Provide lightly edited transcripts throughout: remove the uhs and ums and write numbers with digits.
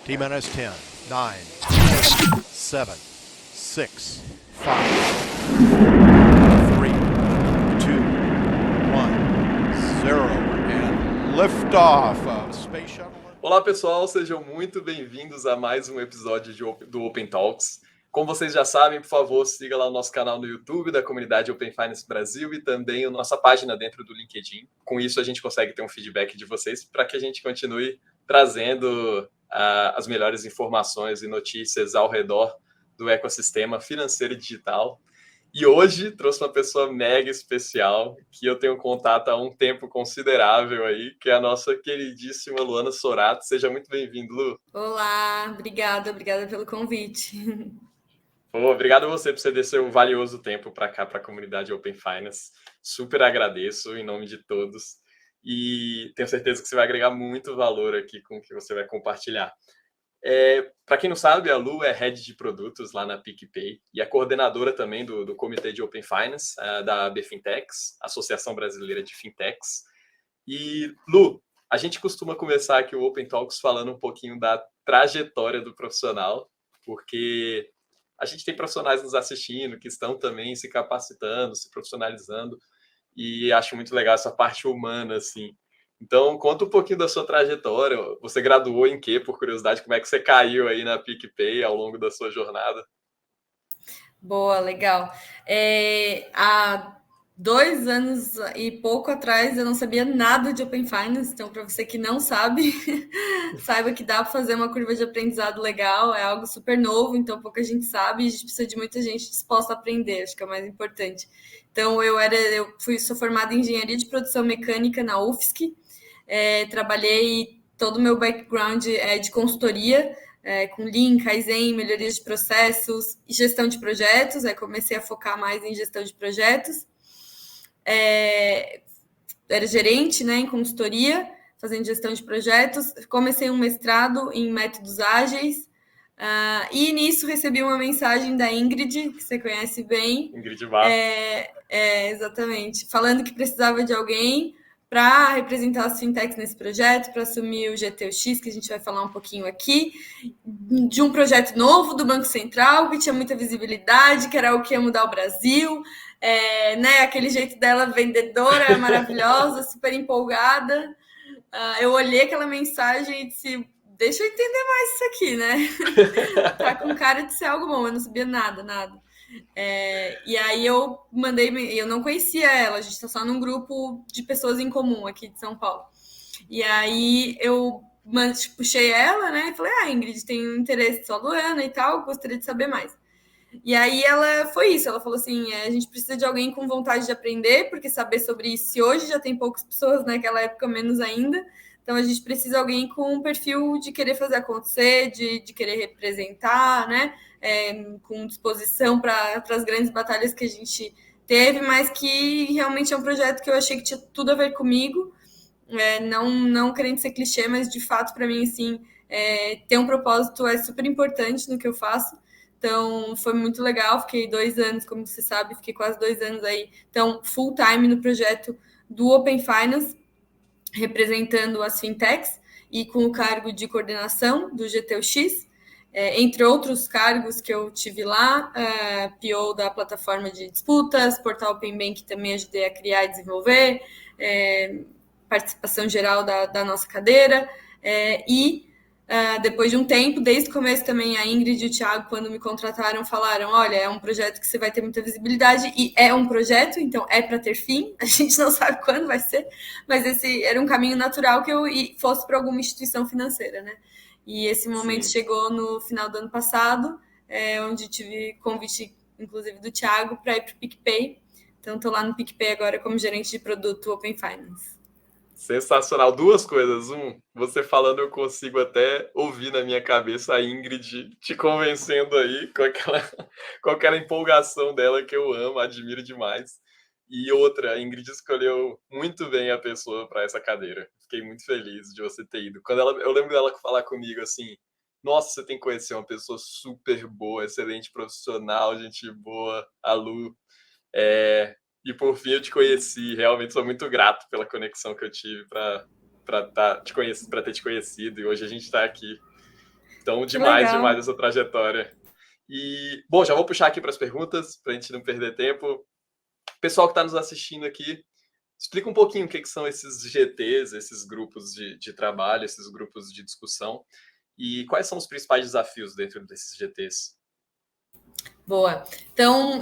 T-minus 10, 9, 7, 6, 5, 3, 2, 1, 0, and liftoff of Space Shuttle. Olá pessoal, sejam muito bem-vindos a mais um episódio do Open Talks. Como vocês já sabem, por favor, siga lá o nosso canal no YouTube da comunidade Open Finance Brasil e também a nossa página dentro do LinkedIn. Com isso, a gente consegue ter um feedback de vocês para que a gente continue trazendo as melhores informações e notícias ao redor do ecossistema financeiro e digital. E hoje trouxe uma pessoa mega especial que eu tenho contato há um tempo considerável aí, que é a nossa queridíssima Luana Sorato. Seja muito bem-vindo, Lu. Olá, obrigada pelo convite. Pô, obrigado a você por ceder seu valioso tempo para cá, para a comunidade Open Finance. Super agradeço em nome de todos e tenho certeza que você vai agregar muito valor aqui com o que você vai compartilhar. Para quem não sabe, a Lu é Head de Produtos lá na PicPay e é coordenadora também do Comitê de Open Finance da AB Fintechs, Associação Brasileira de Fintechs. E, Lu, a gente costuma começar aqui o Open Talks falando um pouquinho da trajetória do profissional, porque a gente tem profissionais nos assistindo que estão também se capacitando, se profissionalizando, e acho muito legal essa parte humana, assim. Então, conta um pouquinho da sua trajetória. Você graduou em quê, por curiosidade? Como é que você caiu aí na PicPay ao longo da sua jornada? Boa, legal. Há 2 anos e pouco atrás eu não sabia nada de Open Finance, então para você que não sabe, saiba que dá para fazer uma curva de aprendizado legal, é algo super novo, então pouca gente sabe e a gente precisa de muita gente disposta a aprender, acho que é o mais importante. Então sou formada em Engenharia de Produção Mecânica na UFSC, trabalhei, todo o meu background é de consultoria, com Lean, Kaizen, melhorias de processos e gestão de projetos. Aí comecei a focar mais em gestão de projetos. Era gerente, né, em consultoria, fazendo gestão de projetos. Comecei um mestrado em métodos ágeis. E nisso recebi uma mensagem da Ingrid, que você conhece bem. Ingrid Vaz. Exatamente. Falando que precisava de alguém para representar as fintechs nesse projeto, para assumir o GTOX, que a gente vai falar um pouquinho aqui, de um projeto novo do Banco Central, que tinha muita visibilidade, que era o que ia mudar o Brasil, né? Aquele jeito dela vendedora, maravilhosa, super empolgada. Eu olhei aquela mensagem e disse, deixa eu entender mais isso aqui, né? Tá com cara de ser algo bom, eu não sabia nada. E aí eu eu não conhecia ela, a gente tá só num grupo de pessoas em comum aqui de São Paulo. E aí eu puxei ela, né, e falei, Ingrid, tem um interesse só Luana e tal, gostaria de saber mais. E aí ela falou assim, a gente precisa de alguém com vontade de aprender, porque saber sobre isso, se hoje já tem poucas pessoas, naquela época menos ainda, então a gente precisa de alguém com um perfil de querer fazer acontecer, de querer representar, né, com disposição para as grandes batalhas que a gente teve, mas que realmente é um projeto que eu achei que tinha tudo a ver comigo, não querendo ser clichê, mas de fato para mim assim, ter um propósito é super importante no que eu faço. Então, foi muito legal, fiquei 2 anos, como você sabe, fiquei quase 2 anos aí, então, full time no projeto do Open Finance, representando as fintechs e com o cargo de coordenação do GTOX, entre outros cargos que eu tive lá, PO da plataforma de disputas, portal Open Bank também ajudei a criar e desenvolver, participação geral da nossa cadeira, depois de um tempo, desde o começo também, a Ingrid e o Thiago, quando me contrataram, falaram, olha, é um projeto que você vai ter muita visibilidade, e é um projeto, então é para ter fim, a gente não sabe quando vai ser, mas esse era um caminho natural que eu fosse para alguma instituição financeira, né? E esse momento chegou no final do ano passado, onde tive convite, inclusive, do Thiago, para ir para o PicPay. Então, estou lá no PicPay agora como gerente de produto Open Finance. Sensacional. 2 coisas. Você falando, eu consigo até ouvir na minha cabeça a Ingrid te convencendo aí com aquela empolgação dela que eu amo, admiro demais. E outra, a Ingrid escolheu muito bem a pessoa para essa cadeira. Fiquei muito feliz de você ter ido. Eu lembro dela falar comigo assim, nossa, você tem que conhecer uma pessoa super boa, excelente profissional, gente boa, a Lu. E por fim eu te conheci, realmente sou muito grato pela conexão que eu tive para ter te conhecido, e hoje a gente está aqui. Então, Legal. demais essa trajetória. E, bom, já vou puxar aqui para as perguntas, para a gente não perder tempo. Pessoal que está nos assistindo aqui, explica um pouquinho o que são esses GTs, esses grupos de trabalho, esses grupos de discussão, e quais são os principais desafios dentro desses GTs. Boa. Então,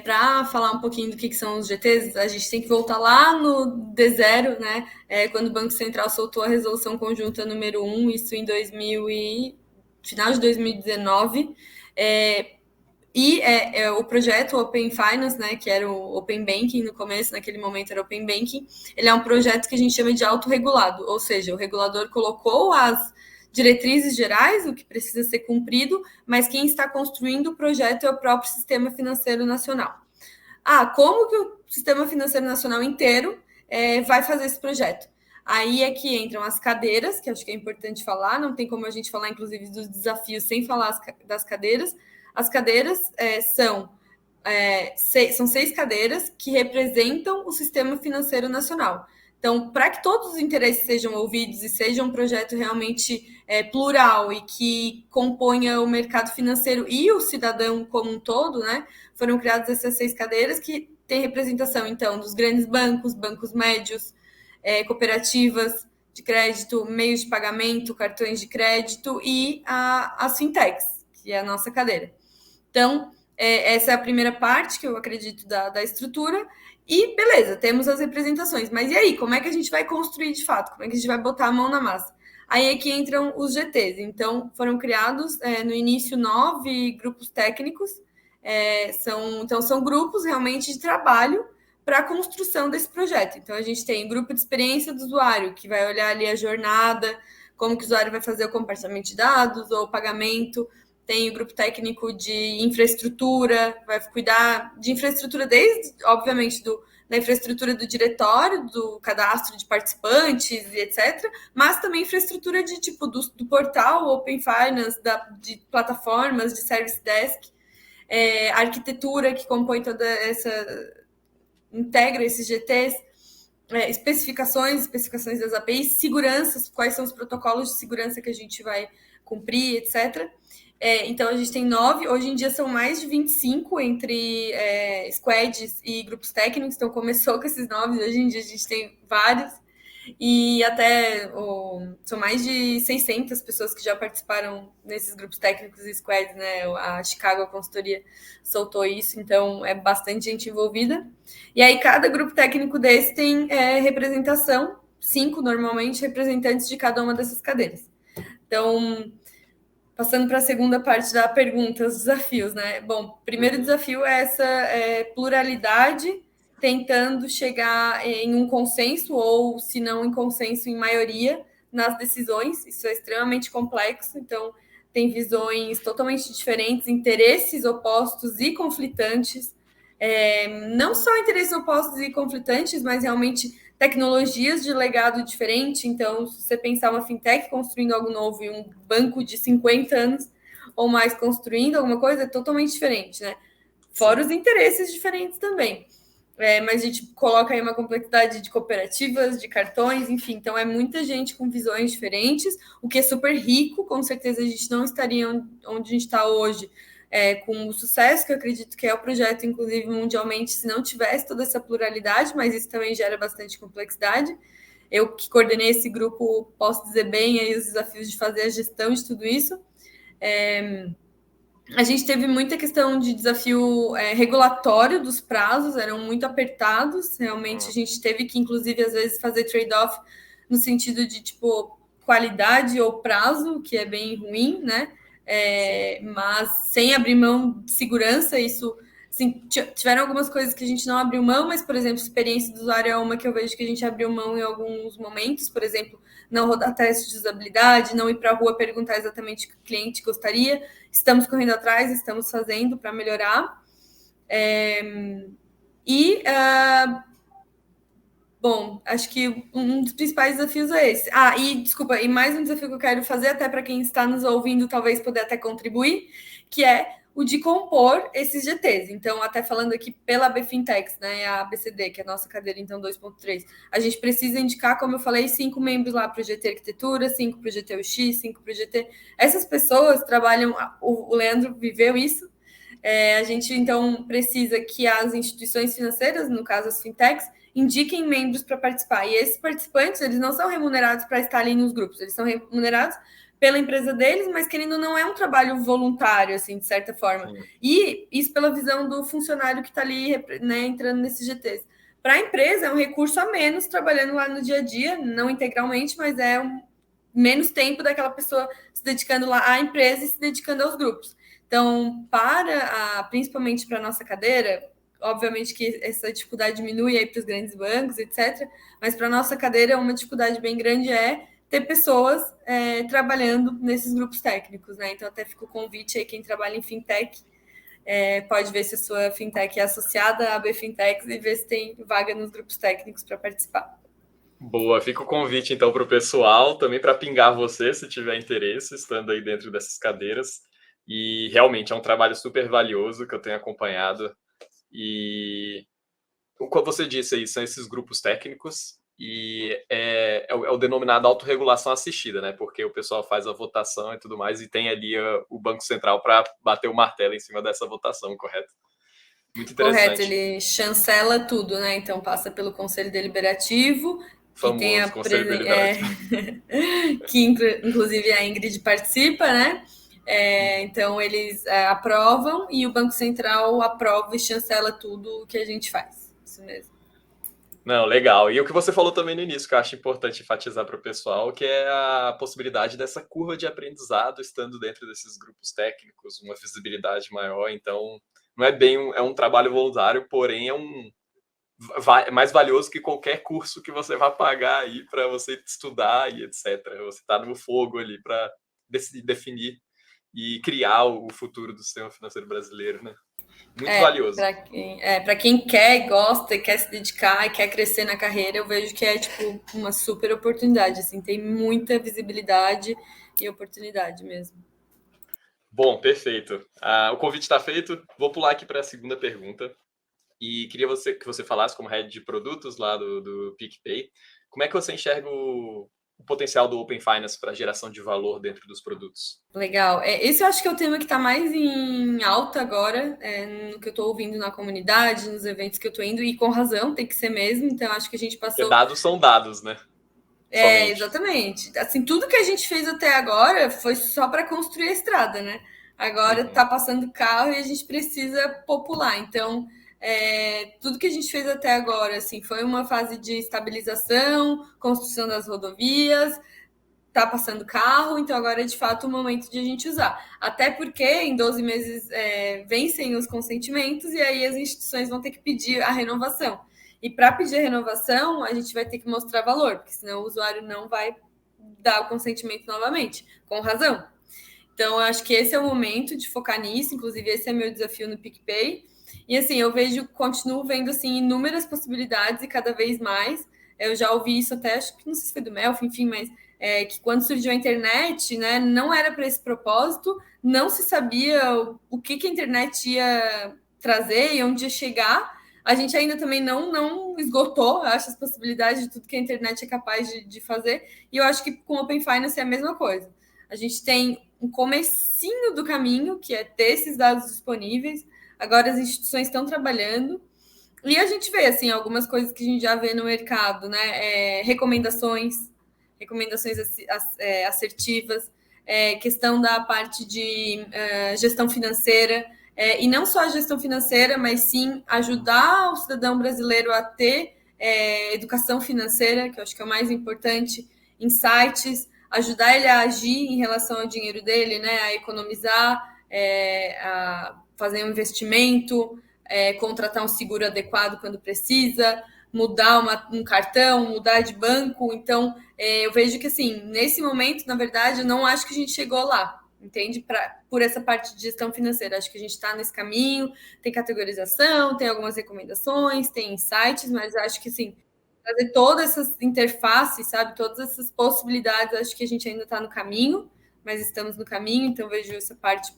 para falar um pouquinho do que são os GTs, a gente tem que voltar lá no D0, né? Quando o Banco Central soltou a resolução conjunta número 1, isso em final de 2019. O projeto Open Finance, né, que era o Open Banking no começo, naquele momento era Open Banking, ele é um projeto que a gente chama de autorregulado, ou seja, o regulador colocou as diretrizes gerais, o que precisa ser cumprido, mas quem está construindo o projeto é o próprio Sistema Financeiro Nacional. Como que o Sistema Financeiro Nacional inteiro vai fazer esse projeto? Aí é que entram as cadeiras, que acho que é importante falar, não tem como a gente falar, inclusive, dos desafios sem falar das cadeiras. As cadeiras são 6 cadeiras que representam o Sistema Financeiro Nacional. Então, para que todos os interesses sejam ouvidos e seja um projeto realmente plural e que componha o mercado financeiro e o cidadão como um todo, né, foram criadas essas 6 cadeiras que têm representação, então, dos grandes bancos, bancos médios, cooperativas de crédito, meios de pagamento, cartões de crédito e as fintechs, que é a nossa cadeira. Então, essa é a primeira parte que eu acredito da estrutura. E beleza, temos as representações. Mas e aí, como é que a gente vai construir de fato? Como é que a gente vai botar a mão na massa? Aí é que entram os GTs. Então, foram criados no início 9 grupos técnicos. São grupos realmente de trabalho para a construção desse projeto. Então, a gente tem o grupo de experiência do usuário, que vai olhar ali a jornada, como que o usuário vai fazer o compartilhamento de dados ou o pagamento. Tem o grupo técnico de infraestrutura, vai cuidar de infraestrutura desde, obviamente, da infraestrutura do diretório, do cadastro de participantes e etc., mas também infraestrutura do portal Open Finance, de plataformas, de Service Desk, arquitetura que compõe toda integra esses GTs, especificações das APIs, seguranças, quais são os protocolos de segurança que a gente vai cumprir, etc., então, a gente tem 9, hoje em dia são mais de 25 entre squads e grupos técnicos, então começou com esses 9, hoje em dia a gente tem vários, e até são mais de 600 pessoas que já participaram nesses grupos técnicos e squads, né? A Chicago, a consultoria, soltou isso, então é bastante gente envolvida. E aí, cada grupo técnico desse tem representação, 5 normalmente, representantes de cada uma dessas cadeiras. Então, passando para a segunda parte da pergunta, os desafios, né? Bom, o primeiro desafio é essa pluralidade, tentando chegar em um consenso, ou, se não em consenso, em maioria, nas decisões. Isso é extremamente complexo, então tem visões totalmente diferentes, interesses opostos e conflitantes. Não só interesses opostos e conflitantes, mas realmente tecnologias de legado diferente. Então, se você pensar uma fintech construindo algo novo e um banco de 50 anos ou mais construindo alguma coisa, é totalmente diferente, né? Fora os interesses diferentes também. Mas a gente coloca aí uma complexidade de cooperativas, de cartões, enfim. Então, é muita gente com visões diferentes, o que é super rico. Com certeza, a gente não estaria onde a gente está hoje com o sucesso, que eu acredito que é o projeto, inclusive, mundialmente, se não tivesse toda essa pluralidade, mas isso também gera bastante complexidade. Eu que coordenei esse grupo, posso dizer bem aí os desafios de fazer a gestão de tudo isso. A gente teve muita questão de desafio regulatório dos prazos, eram muito apertados, realmente a gente teve que, inclusive, às vezes, fazer trade-off no sentido de, qualidade ou prazo, que é bem ruim, né? Mas sem abrir mão de segurança, isso, assim, tiveram algumas coisas que a gente não abriu mão, mas, por exemplo, experiência do usuário é uma que eu vejo que a gente abriu mão em alguns momentos, por exemplo, não rodar teste de usabilidade, não ir para a rua perguntar exatamente o que o cliente gostaria. Estamos correndo atrás, estamos fazendo para melhorar. Bom, acho que um dos principais desafios é esse. E mais um desafio que eu quero fazer, até para quem está nos ouvindo, talvez poder até contribuir, que é o de compor esses GTs. Então, até falando aqui pela AB Fintechs, né, a ABCD, que é a nossa cadeira, então, 2.3, a gente precisa indicar, como eu falei, 5 membros lá para o GT Arquitetura, 5 para o GT UX, 5 para o GT... Essas pessoas trabalham... O Leandro viveu isso. A gente, então, precisa que as instituições financeiras, no caso as fintechs, indiquem membros para participar. E esses participantes, eles não são remunerados para estar ali nos grupos, eles são remunerados pela empresa deles, mas querendo não é um trabalho voluntário, assim, de certa forma. Sim. E isso pela visão do funcionário que está ali, né, entrando nesses GTs. Para a empresa, é um recurso a menos trabalhando lá no dia a dia, não integralmente, mas é menos tempo daquela pessoa se dedicando lá à empresa e se dedicando aos grupos. Então, principalmente para a nossa cadeira, obviamente que essa dificuldade diminui aí para os grandes bancos, etc. Mas para a nossa cadeira, uma dificuldade bem grande é ter pessoas trabalhando nesses grupos técnicos, né? Então, até fica o convite aí, quem trabalha em fintech, pode ver se a sua fintech é associada à AB Fintechs e ver se tem vaga nos grupos técnicos para participar. Boa, fica o convite então para o pessoal, também para pingar você, se tiver interesse, estando aí dentro dessas cadeiras. E realmente é um trabalho super valioso que eu tenho acompanhado. E como você disse aí, são esses grupos técnicos e é o denominado autorregulação assistida, né? Porque o pessoal faz a votação e tudo mais e tem ali o Banco Central para bater o martelo em cima dessa votação, correto? Muito interessante. Correto, ele chancela tudo, né? Então passa pelo Conselho Deliberativo, que tem a Conselho Deliberativo. que inclusive a Ingrid participa, né? Então eles aprovam e o Banco Central aprova e chancela tudo o que a gente faz. Isso mesmo. Não, legal. E o que você falou também no início, que eu acho importante enfatizar para o pessoal, que é a possibilidade dessa curva de aprendizado estando dentro desses grupos técnicos, uma visibilidade maior. Então, não é bem é um trabalho voluntário, porém é mais valioso que qualquer curso que você vai pagar aí para você estudar e etc. Você está no fogo ali para definir e criar o futuro do sistema financeiro brasileiro, né? Muito valioso. Para quem quer, gosta, quer se dedicar e quer crescer na carreira, eu vejo que é tipo uma super oportunidade. Assim, tem muita visibilidade e oportunidade mesmo. Bom, perfeito. O convite está feito. Vou pular aqui para a segunda pergunta. E queria que você falasse, como head de produtos lá do PicPay, como é que você enxerga o potencial do Open Finance para geração de valor dentro dos produtos? Legal. Esse eu acho que é o tema que está mais em alta agora, no que eu estou ouvindo na comunidade, nos eventos que eu estou indo, e com razão, tem que ser mesmo. Então, acho que a gente passou... Porque dados são dados, né? Somente. Exatamente. Assim, tudo que a gente fez até agora foi só para construir a estrada, né? Agora está passando carro e a gente precisa popular. Então, tudo que a gente fez até agora, assim, foi uma fase de estabilização, construção das rodovias, tá passando carro, então agora é de fato o momento de a gente usar. Até porque em 12 meses vencem os consentimentos e aí as instituições vão ter que pedir a renovação. E para pedir a renovação, a gente vai ter que mostrar valor, porque senão o usuário não vai dar o consentimento novamente, com razão. Então, eu acho que esse é o momento de focar nisso, inclusive esse é meu desafio no PicPay. E assim, eu continuo vendo assim, inúmeras possibilidades e cada vez mais. Eu já ouvi isso até, acho que não sei se foi do Melf, enfim, mas que quando surgiu a internet, né, não era para esse propósito, não se sabia o que a internet ia trazer e onde ia chegar. A gente ainda também não esgotou, acho, as possibilidades de tudo que a internet é capaz de fazer. E eu acho que com o Open Finance é a mesma coisa. A gente tem um comecinho do caminho, que é ter esses dados disponíveis. Agora as instituições estão trabalhando. E a gente vê, assim, algumas coisas que a gente já vê no mercado, né? Recomendações assertivas, questão da parte de gestão financeira, e não só a gestão financeira, mas sim ajudar o cidadão brasileiro a ter educação financeira, que eu acho que é o mais importante, insights, ajudar ele a agir em relação ao dinheiro dele, né, a economizar, a fazer um investimento, contratar um seguro adequado quando precisa, mudar um cartão, mudar de banco. Então, eu vejo que, assim, nesse momento, na verdade, eu não acho que a gente chegou lá, entende? Por essa parte de gestão financeira. Acho que a gente está nesse caminho, tem categorização, tem algumas recomendações, tem insights, mas acho que, assim, trazer todas essas interfaces, sabe? Todas essas possibilidades, acho que a gente ainda está no caminho, mas estamos no caminho, então vejo essa parte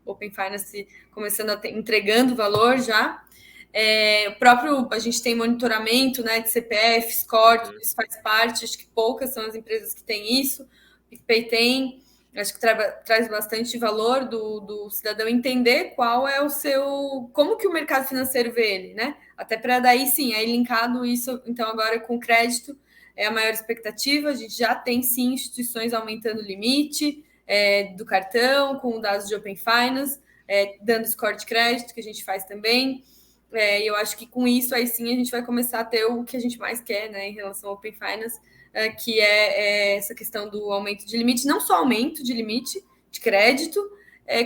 Open Finance começando entregando valor já. A gente tem monitoramento, né, de CPF, score, tudo isso faz parte, acho que poucas são as empresas que têm isso, o PicPay tem, acho que traz bastante valor do cidadão entender qual é como que o mercado financeiro vê ele, né, até para daí sim, aí linkado isso, então agora com crédito, é a maior expectativa, a gente já tem sim instituições aumentando o limite do cartão, com dados de Open Finance, dando score de crédito, que a gente faz também. E eu acho que com isso aí sim a gente vai começar a ter o que a gente mais quer, né, em relação ao Open Finance, que é essa questão do aumento de limite, não só aumento de limite de crédito,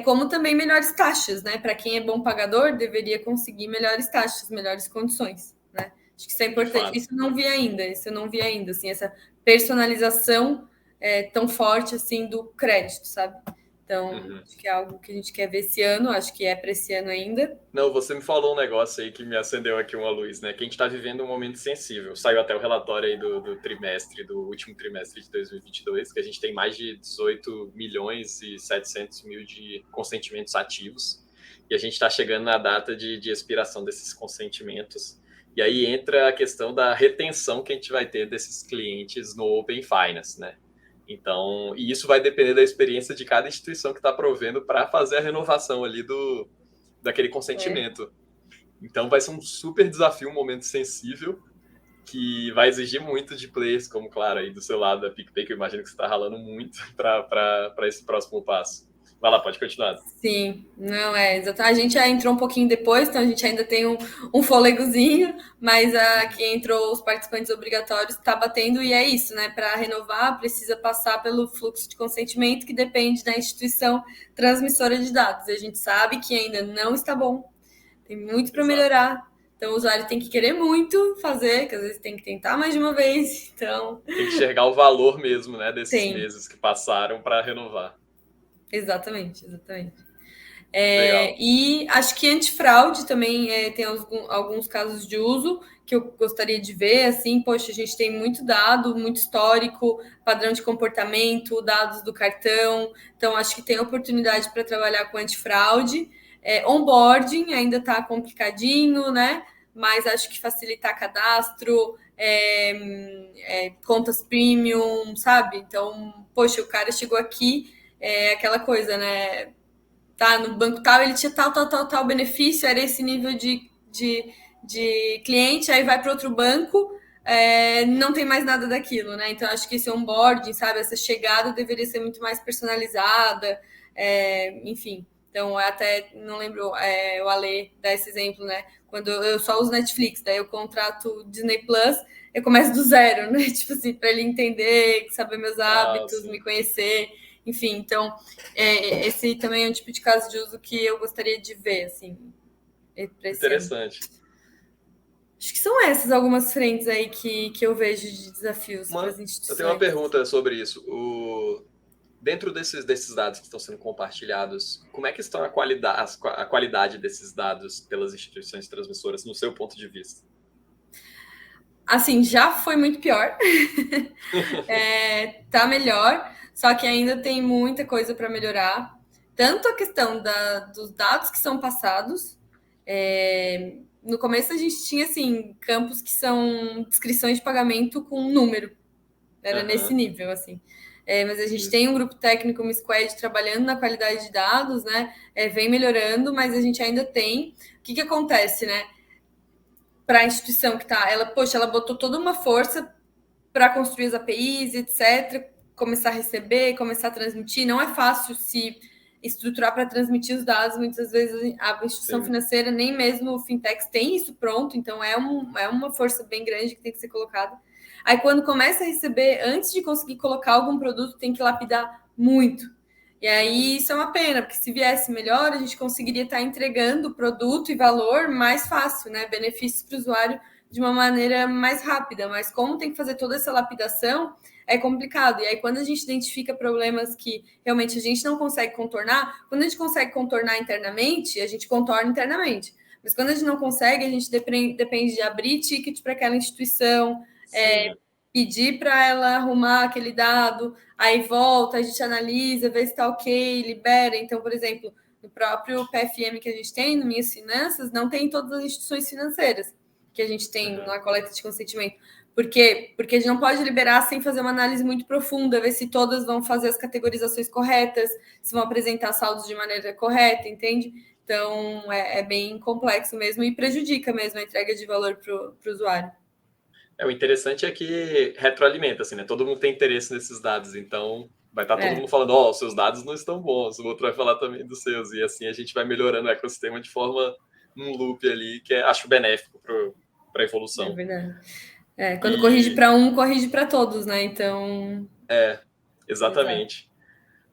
como também melhores taxas, né? Para quem é bom pagador, deveria conseguir melhores taxas, melhores condições, né? Acho que isso é importante. Isso eu não vi ainda, assim, essa personalização tão forte assim do crédito, sabe? Então, acho que é algo que a gente quer ver esse ano, acho que é para esse ano ainda. Não, você me falou um negócio aí que me acendeu aqui uma luz, né? Que a gente está vivendo um momento sensível. Saiu até o relatório aí do último trimestre de 2022, que a gente tem mais de 18 milhões e 700 mil de consentimentos ativos. E a gente está chegando na data de expiração desses consentimentos. E aí entra a questão da retenção que a gente vai ter desses clientes no Open Finance, né? Então, e isso vai depender da experiência de cada instituição que está provendo para fazer a renovação ali daquele consentimento. Então, vai ser um super desafio, um momento sensível, que vai exigir muito de players, como, claro, aí do seu lado da PicPay, que eu imagino que você está ralando muito para esse próximo passo. Vai lá, pode continuar. Sim, não exato. A gente já entrou um pouquinho depois, então a gente ainda tem um fôlegozinho, mas aqui entrou os participantes obrigatórios, está batendo, e é isso, né? Para renovar, precisa passar pelo fluxo de consentimento que depende da instituição transmissora de dados. E a gente sabe que ainda não está bom, tem muito para melhorar. Então o usuário tem que querer muito fazer, que às vezes tem que tentar mais de uma vez. Então tem que enxergar o valor mesmo, né, desses meses que passaram para renovar. Exatamente. E acho que antifraude também tem alguns casos de uso que eu gostaria de ver, assim, poxa, a gente tem muito dado, muito histórico, padrão de comportamento, dados do cartão, então acho que tem oportunidade para trabalhar com antifraude. Onboarding ainda está complicadinho, né? Mas acho que facilitar cadastro, contas premium, sabe? Então, poxa, o cara chegou aqui, aquela coisa, né? Tá, no banco tal, ele tinha tal benefício, era esse nível de cliente, aí vai para outro banco, não tem mais nada daquilo, né? Então, acho que esse onboarding, sabe, essa chegada deveria ser muito mais personalizada, enfim. Então, até, não lembro, o Ale dá esse exemplo, né? Quando eu só uso Netflix, daí eu contrato Disney Plus, eu começo do zero, né? Tipo assim, para ele entender, saber meus hábitos, me conhecer. Enfim, então, esse também é um tipo de caso de uso que eu gostaria de ver, assim. Interessante. Acho que são essas algumas frentes aí que eu vejo de desafios para as instituições. Eu tenho uma pergunta sobre isso. Dentro desses dados que estão sendo compartilhados, como é que estão a qualidade desses dados pelas instituições transmissoras, no seu ponto de vista? Assim, já foi muito pior. Tá melhor. Só que ainda tem muita coisa para melhorar. Tanto a questão dos dados que são passados. No começo a gente tinha assim, campos que são descrições de pagamento com número. Era nesse nível, assim. Mas a gente tem um grupo técnico, uma squad, trabalhando na qualidade de dados, né? Vem melhorando, mas a gente ainda tem. O que acontece, né? Para a instituição que tá, ela botou toda uma força para construir as APIs, etc., começar a receber, começar a transmitir. Não é fácil se estruturar para transmitir os dados. Muitas vezes a instituição financeira, nem mesmo o fintech tem isso pronto, então é uma força bem grande que tem que ser colocada. Aí quando começa a receber, antes de conseguir colocar algum produto, tem que lapidar muito. E aí isso é uma pena, porque se viesse melhor, a gente conseguiria estar entregando produto e valor mais fácil, né? Benefícios para o usuário de uma maneira mais rápida, mas como tem que fazer toda essa lapidação, é complicado. E aí, quando a gente identifica problemas que realmente a gente não consegue contornar, quando a gente consegue contornar internamente, a gente contorna internamente. Mas quando a gente não consegue, a gente depende de abrir ticket para aquela instituição, pedir para ela arrumar aquele dado, aí volta, a gente analisa, vê se está ok, libera. Então, por exemplo, no próprio PFM que a gente tem, no Minhas Finanças, não tem todas as instituições financeiras que a gente tem na coleta de consentimento. Por quê? Porque a gente não pode liberar sem fazer uma análise muito profunda, ver se todas vão fazer as categorizações corretas, se vão apresentar saldos de maneira correta, entende? Então, é bem complexo mesmo e prejudica mesmo a entrega de valor para o usuário. O interessante é que retroalimenta, assim, né? Todo mundo tem interesse nesses dados, então vai estar todo mundo falando, os seus dados não estão bons, o outro vai falar também dos seus, e assim a gente vai melhorando o ecossistema de forma num loop ali, que acho benéfico para a evolução. É verdade. Quando corrige para um, corrige para todos, né? Então... Exatamente.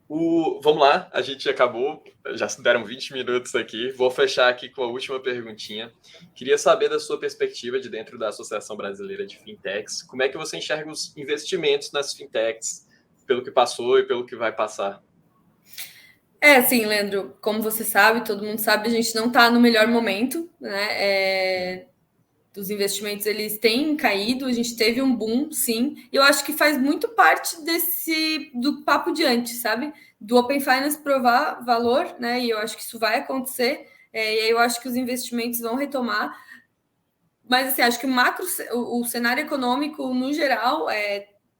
Vamos lá, a gente acabou, já se deram 20 minutos aqui. Vou fechar aqui com a última perguntinha. Queria saber da sua perspectiva de dentro da Associação Brasileira de Fintechs, como é que você enxerga os investimentos nas fintechs, pelo que passou e pelo que vai passar? Sim, Leandro, como você sabe, todo mundo sabe, a gente não está no melhor momento, né? Os investimentos, eles têm caído, a gente teve um boom, sim, e eu acho que faz muito parte do papo de antes, sabe? Do Open Finance provar valor, né? E eu acho que isso vai acontecer, e aí eu acho que os investimentos vão retomar, mas assim, acho que o cenário econômico, no geral,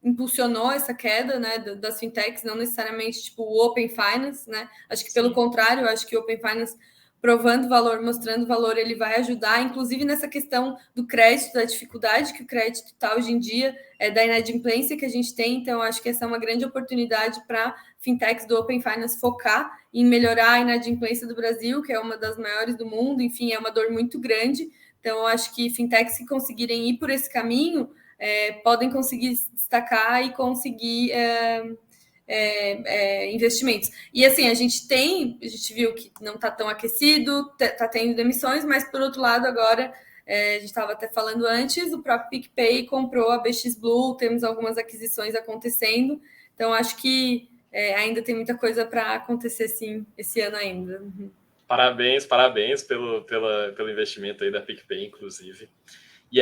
impulsionou essa queda, né, das fintechs, não necessariamente tipo o Open Finance, né? Acho que pelo contrário, eu acho que o Open Finance provando valor, mostrando valor, ele vai ajudar, inclusive nessa questão do crédito, da dificuldade que o crédito está hoje em dia, da inadimplência que a gente tem. Então, acho que essa é uma grande oportunidade para fintechs do Open Finance focar em melhorar a inadimplência do Brasil, que é uma das maiores do mundo, enfim, é uma dor muito grande. Então, eu acho que fintechs que conseguirem ir por esse caminho podem conseguir se destacar e conseguir investimentos. E assim, a gente viu que não está tão aquecido, está tendo demissões, mas por outro lado, agora, a gente estava até falando antes, o próprio PicPay comprou a BX Blue, temos algumas aquisições acontecendo, então acho que ainda tem muita coisa para acontecer, sim, esse ano ainda. Parabéns pelo investimento aí da PicPay, inclusive. E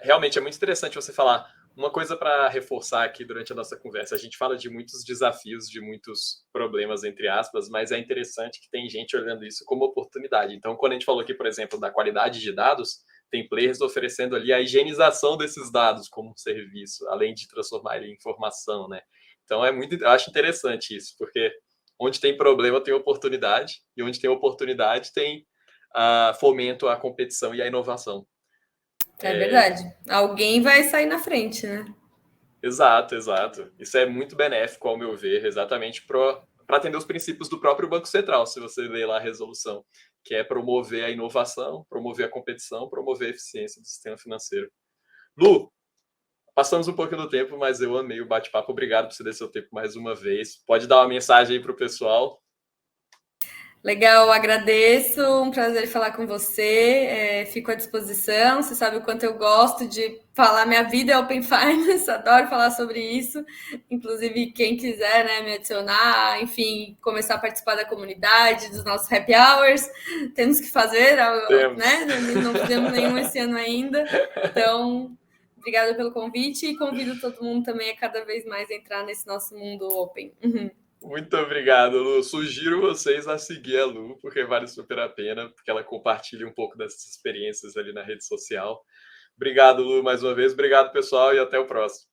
realmente é muito interessante você falar. Uma coisa para reforçar aqui durante a nossa conversa, a gente fala de muitos desafios, de muitos problemas, entre aspas, mas é interessante que tem gente olhando isso como oportunidade. Então, quando a gente falou aqui, por exemplo, da qualidade de dados, tem players oferecendo ali a higienização desses dados como um serviço, além de transformar ele em informação, né? Então, eu acho interessante isso, porque onde tem problema tem oportunidade, e onde tem oportunidade tem fomento à competição e à inovação. É verdade. Alguém vai sair na frente, né? Exato. Isso é muito benéfico, ao meu ver, exatamente para atender os princípios do próprio Banco Central, se você ler lá a resolução, que é promover a inovação, promover a competição, promover a eficiência do sistema financeiro. Lu, passamos um pouquinho do tempo, mas eu amei o bate-papo. Obrigado por ceder seu tempo mais uma vez. Pode dar uma mensagem aí para o pessoal. Legal, agradeço, um prazer falar com você, fico à disposição, você sabe o quanto eu gosto de falar, minha vida é Open Finance, adoro falar sobre isso, inclusive quem quiser, né, me adicionar, enfim, começar a participar da comunidade, dos nossos happy hours, temos que fazer, né, não fizemos nenhum esse ano ainda, então, obrigada pelo convite e convido todo mundo também a cada vez mais entrar nesse nosso mundo Open. Muito obrigado, Lu. Sugiro vocês a seguir a Lu, porque vale super a pena, porque ela compartilha um pouco dessas experiências ali na rede social. Obrigado, Lu, mais uma vez. Obrigado, pessoal, e até o próximo.